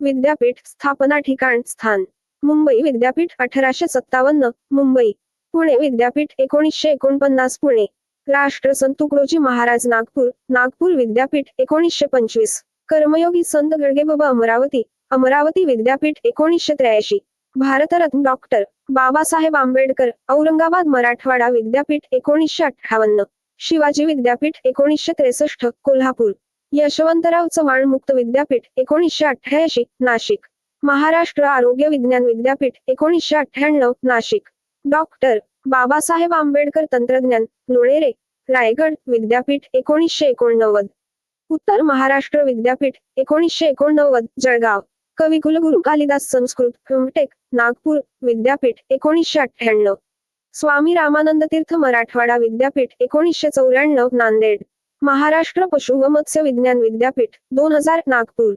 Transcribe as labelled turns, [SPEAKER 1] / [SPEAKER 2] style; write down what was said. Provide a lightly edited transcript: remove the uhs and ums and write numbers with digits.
[SPEAKER 1] विद्यापीठ स्थापना ठिकाण स्थान मुंबई विद्यापीठ 1857 मुंबई. पुणे विद्यापीठ 1949 पुणे. राष्ट्रसंत तुकडोजी महाराज नागपूर नागपूर विद्यापीठ 1925. कर्मयोगी संत गाडगेबाबा अमरावती अमरावती विद्यापीठ 1983. भारतरत्न डॉक्टर बाबासाहेब आंबेडकर औरंगाबाद मराठवाडा विद्यापीठ 1958. शिवाजी विद्यापीठ 1963 कोल्हापूर. यशवंतराव चव्हाण मुक्त विद्यापीठ 1988 नाशिक. महाराष्ट्र आरोग्य विज्ञान विद्यापीठ 1998 नाशिक. डॉक्टर बाबासाहेब आंबेडकर तंत्रज्ञान लोणेरे रायगड विद्यापीठ 1989. उत्तर महाराष्ट्र विद्यापीठ 1989 जळगाव. कविकुलगुरू कालिदास संस्कृत एम.टेक नागपूर विद्यापीठ 1998. स्वामी रामानंद तीर्थ मराठवाडा विद्यापीठ 1994 नांदेड. महाराष्ट्र पशु व मत्स्य विज्ञान विद्यापीठ 2000 नागपूर.